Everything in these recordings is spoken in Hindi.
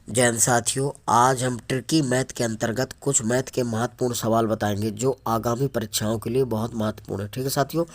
जैन साथियों, आज हम ट्रिकी मैथ के अंतर्गत कुछ मैथ के महत्वपूर्ण सवाल बताएंगे जो आगामी परीक्षाओं के लिए बहुत महत्वपूर्ण है। ठीक है साथियों,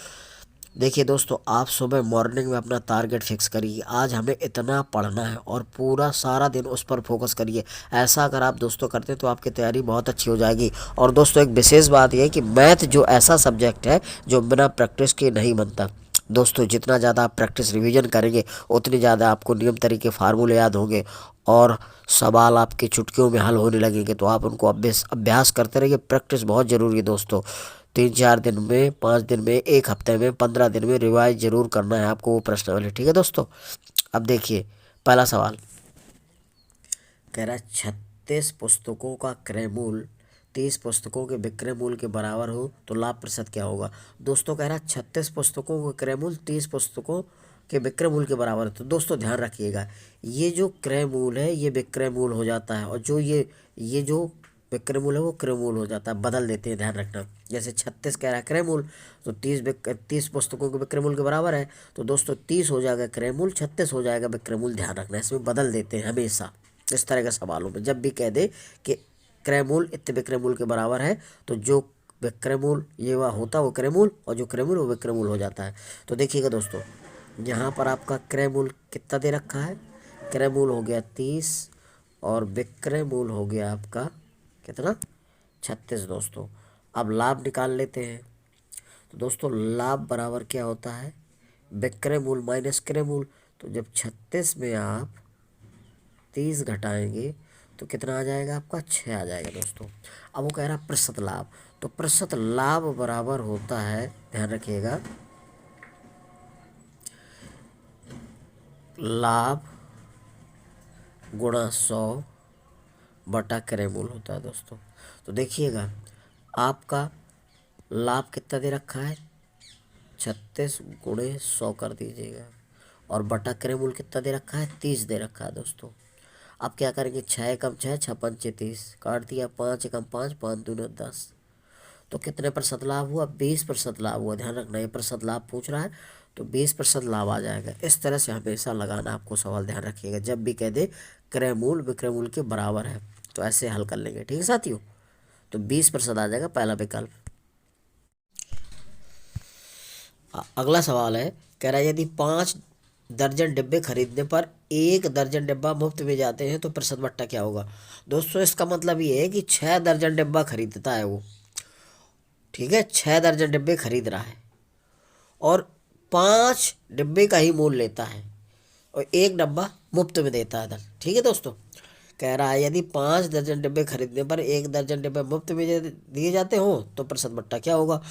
देखिए दोस्तों, आप सुबह मॉर्निंग में अपना टारगेट फिक्स करिए। आज हमें इतना पढ़ना है और पूरा सारा दिन उस पर फोकस करिए। ऐसा अगर आप दोस्तों करते हैं तो आपकी तैयारी बहुत अच्छी हो जाएगी। और दोस्तों, एक विशेष बात यह है कि मैथ जो ऐसा सब्जेक्ट है जो बिना प्रैक्टिस के नहीं बनता। दोस्तों, जितना ज़्यादा आप प्रैक्टिस रिवीजन करेंगे उतनी ज़्यादा आपको नियम तरीके फार्मूले याद होंगे और सवाल आपके चुटकियों में हल होने लगेंगे। तो आप उनको अभ्यास अभ्यास करते रहिए। प्रैक्टिस बहुत ज़रूरी है दोस्तों। 3-4 दिन में, 5 दिन में, एक हफ्ते में, 15 दिन में रिवाइज जरूर करना है आपको वो प्रश्नावली। ठीक है दोस्तों, अब देखिए पहला सवाल कह रहा है 36 पुस्तकों का क्रय मूल्य 30 पुस्तकों के विक्रय मूल्य के बराबर हो तो लाभ प्रतिशत क्या होगा। दोस्तों, कह रहा है 36 पुस्तकों का क्रय मूल्य 30 पुस्तकों के विक्रय मूल्य के बराबर है। तो दोस्तों ध्यान रखिएगा, ये जो क्रय मूल्य है ये विक्रय मूल्य हो जाता है और जो ये जो विक्रय मूल्य है वो क्रय मूल्य हो जाता है। बदल देते हैं, ध्यान रखना। जैसे 36 कह रहा है क्रय मूल्य, तो 30 पुस्तकों के विक्रय मूल्य के बराबर है। तो दोस्तों 30 हो जाएगा क्रय मूल्य, 36 हो जाएगा विक्रय मूल्य। ध्यान रखना, इसमें बदल देते हैं हमेशा। इस तरह के सवालों में जब भी कह दे कि क्रय मूल्य इतने विक्रय मूल्य के बराबर है, तो जो विक्रय मूल्य ये वह होता है वो क्रय मूल्य, और जो क्रय मूल्य वो विक्रय मूल्य हो जाता है। तो देखिएगा दोस्तों, यहाँ पर आपका क्रय मूल्य कितना दे रखा है। क्रय मूल्य हो गया 30 और विक्रय मूल्य हो गया आपका कितना, 36 दोस्तों। अब लाभ निकाल लेते हैं। तो दोस्तों लाभ बराबर क्या होता है, विक्रय मूल्य माइनस क्रय मूल्य। तो जब 36 में आप 30 घटाएंगे तो कितना आ जाएगा आपका, 6 आ जाएगा दोस्तों। अब वो कह रहा है प्रतिशत लाभ। तो प्रतिशत लाभ बराबर होता है, ध्यान रखिएगा, लाभ गुणा 100 बटा क्रय मूल्य होता है दोस्तों। तो देखिएगा आपका लाभ कितना दे रखा है, 36 गुणे 100 कर दीजिएगा, और बटा क्रय मूल्य कितना दे रखा है, 30 दे रखा है दोस्तों। अब क्या करेंगे, 6 एकम 6, 6 पंचे 30, काट दिया, 5 एकम 5, 5 दूने 10। तो कितने प्रतिशत लाभ हुआ, 20% लाभ हुआ। ध्यान रखना, ये प्रतिशत लाभ पूछ रहा है तो 20% लाभ आ जाएगा। इस तरह से हमेशा लगाना आपको सवाल, ध्यान रखिएगा। जब भी कह दे क्रय मूल्य विक्रय मूल्य के बराबर है तो ऐसे हल कर लेंगे। ठीक है साथियों, तो 20% आ जाएगा पहला विकल्प। अगला सवाल है, कह रहा है यदि 5 दर्जन डिब्बे खरीदने पर 1 दर्जन डिब्बा मुफ्त में जाते हैं तो प्रतिशत बट्टा क्या होगा। दोस्तों इसका मतलब ये है कि 6 दर्जन डिब्बा खरीदता है वो। ठीक है, 6 दर्जन डिब्बे खरीद रहा है और 5 डिब्बे का ही मूल्य लेता है और एक डब्बा मुफ्त में देता है धन। ठीक है दोस्तों, कह रहा है यदि 5 दर्जन डिब्बे खरीदने पर 1 दर्जन डिब्बे मुफ्त में दिए जाते हो तो प्रतिशत बट्टा क्या होगा।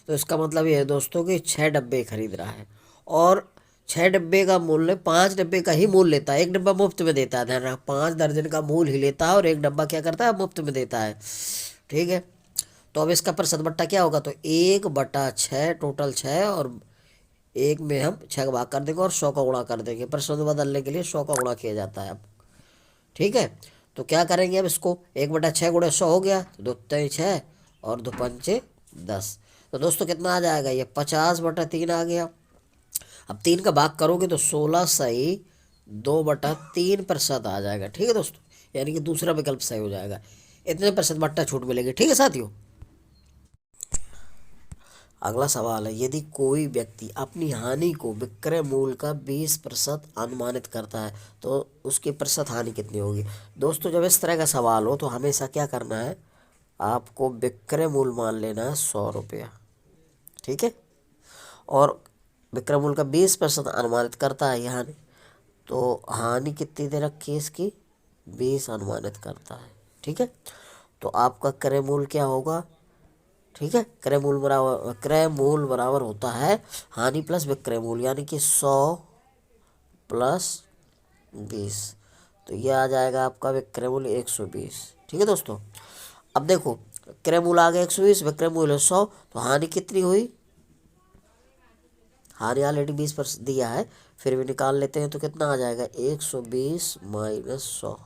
तो इसका मतलब ये है दोस्तों कि 6 डब्बे खरीद रहा है और 6 डब्बे का मूल्य 5 डब्बे का ही मूल्य लेता है, एक डब्बा मुफ्त में देता है। ध्यान रखना, 5 दर्जन का मूल्य ही लेता है और एक डब्बा क्या करता है, मुफ्त में देता है। ठीक है, तो अब इसका प्रतिशत बट्टा क्या होगा, तो 1/6, टोटल 6, और एक में हम 6 का भाग कर देंगे और 100 का गुणा कर देंगे। प्रश्न बदलने के लिए 100 का गुणा किया जाता है अब। ठीक है, तो क्या करेंगे अब इसको, 1/6 गुणे 100 हो गया, तो 2×3 = 6 और 2×5 = 10। तो दोस्तों कितना आ जाएगा, ये 50/3 आ गया। अब 3 का भाग करोगे तो 16 सही 2/3 प्रतिशत आ जाएगा। ठीक है दोस्तों, यानी कि दूसरा विकल्प सही हो जाएगा। इतने प्रतिशत बट्टा छूट मिलेगी। ठीक है साथियों, अगला सवाल है, यदि कोई व्यक्ति अपनी हानि को विक्रय मूल्य का 20% अनुमानित करता है तो उसकी प्रतिशत हानि कितनी होगी। दोस्तों जब इस तरह का सवाल हो तो हमेशा क्या करना है, आपको विक्रय मूल्य मान लेना है 100 रुपया। ठीक है, और विक्रय मूल्य का 20% अनुमानित करता है यहाँ, तो हानि कितनी दे रखी है इसकी, 20 अनुमानित करता है। ठीक है, तो आपका क्रय मूल्य क्या होगा। ठीक है, क्रय मूल्य बराबर होता है हानि प्लस विक्रय मूल्य, यानी कि 100 + 20। तो ये आ जाएगा आपका विक्रय मूल्य 120। ठीक है दोस्तों, अब देखो क्रय मूल्य आ गया 120, विक्रय मूल्य 100, तो हानि कितनी हुई, हानि ऑलरेडी 20% दिया है, फिर भी निकाल लेते हैं तो कितना आ जाएगा, 120 - 100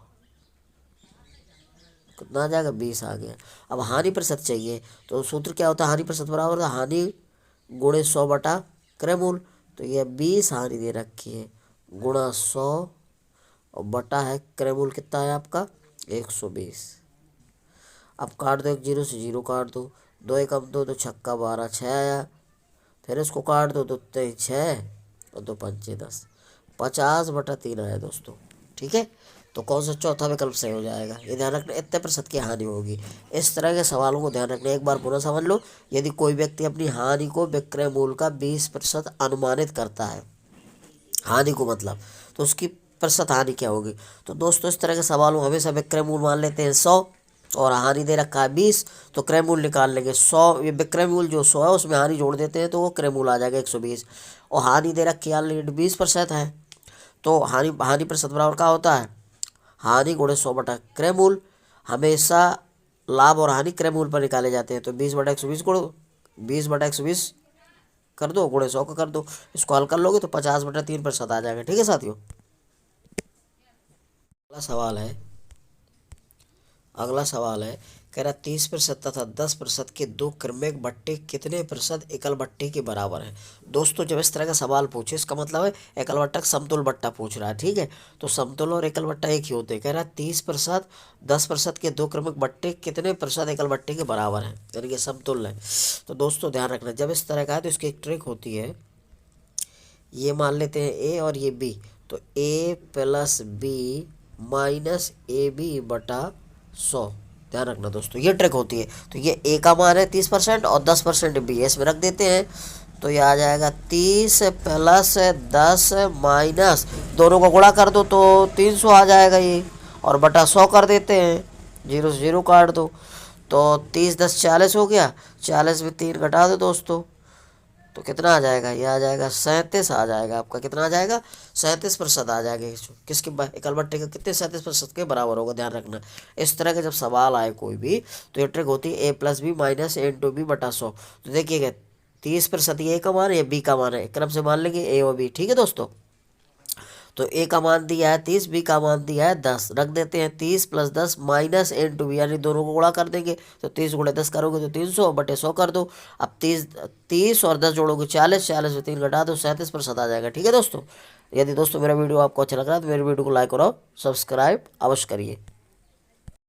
कितना आ जाएगा, 20 आ गया। अब हानि प्रतिशत चाहिए, तो सूत्र क्या होता है, हानि प्रतिशत बराबर होता है हानि गुणे 100 बटा क्रय मूल्य। तो ये 20 हानि दे रखी है गुणा 100 और बटा है क्रयमूल्य कितना है आपका 120। अब काट दो, एक जीरो से जीरो काट दो, दो एकम दो, दो छक्का 12, 6 आया। फिर इसको काट दो, दो तेईस 6 और दो पंचे 10, 50/3 आया दोस्तों। ठीक है, तो कौन सा चौथा विकल्प सही हो जाएगा, ये ध्यान रखना, इतने प्रतिशत की हानि होगी। इस तरह के सवालों को ध्यान रखना, एक बार पुनः समझ लो। यदि कोई व्यक्ति अपनी हानि को विक्रय मूल्य का 20% अनुमानित करता है, हानि को मतलब, तो उसकी प्रतिशत हानि क्या होगी। तो दोस्तों इस तरह के सवालों हमेशा विक्रय मूल्य मान लेते हैं 100 और हानि दे रखा है 20, तो क्रय मूल्य निकाल लेंगे 100, ये विक्रय मूल्य जो 100 है उसमें हानि जोड़ देते हैं तो वो क्रय मूल्य आ जाएगा 120। और हानि दे रखी ऑलरेडी 20% है, तो हानि हानि प्रतिशत बराबर क्या होता है, हानि गुणे 100/क्रय मूल्य। हमेशा लाभ और हानि क्रय मूल्य पर निकाले जाते हैं, तो 20/120 गुणो 20/120 कर दो, गुणे 100 का कर दो, इसको हल कर लोगे तो 50/3% आ जाएगा। ठीक है साथियों। अगला सवाल है, अगला सवाल है, कह रहा 30% तथा 10% के दो क्रमिक बट्टे कितने प्रतिशत एकल बट्टे के बराबर है। दोस्तों जब इस तरह का सवाल पूछे इसका मतलब है एकल बट्टा समतुल बट्टा पूछ रहा है। ठीक है, तो समतुल और एकल बट्टा एक ही होते हैं। कह रहा 30% 10% के दो क्रमिक बट्टे कितने प्रतिशत एकल बट्टे के बराबर है, यानी कि समतुल है। तो दोस्तों ध्यान रखना, जब इस तरह का है तो इसकी एक ट्रिक होती है, ये मान लेते हैं ए और ये बी, तो a + b - AB/100। ध्यान रखना दोस्तों, ये ट्रिक होती है। तो ये a का मान है 30% और 10% b है, इसमें रख देते हैं, तो ये आ जाएगा 30 + 10 माइनस, दोनों को गुणा कर दो तो 300 आ जाएगा ये, और बटा 100 कर देते हैं, जीरो से जीरो काट दो, तो 30 10 40 हो गया, 40 में 3 घटा दो दोस्तों, तो कितना आ जाएगा, ये आ जाएगा 37 आ जाएगा आपका, कितना आ जाएगा 37% आ जाएगा। किसके एकल बट्टे का कितने 37% के बराबर होगा, ध्यान रखना। इस तरह के जब सवाल आए कोई भी, तो ये ट्रिक होती है a + b - a/b/100। तो देखिएगा 30% ये का मान है, बी का मान है, क्रम से मान लेंगे ए और बी। ठीक है दोस्तों, तो ए का मान दिया है 30, बी का मान दिया है 10, रख देते हैं 30 + 10 - a/b, यानी दोनों को गुणा कर देंगे, तो 30 × 10 करोगे तो 300/100 कर दो। अब 30 और 10 जोड़ोगे 40, 40 में 3 घटा दो, 37% आ जाएगा। ठीक है दोस्तों, यदि दोस्तों मेरा वीडियो आपको अच्छा लग रहा है तो मेरे वीडियो को लाइक और सब्सक्राइब अवश्य करिए।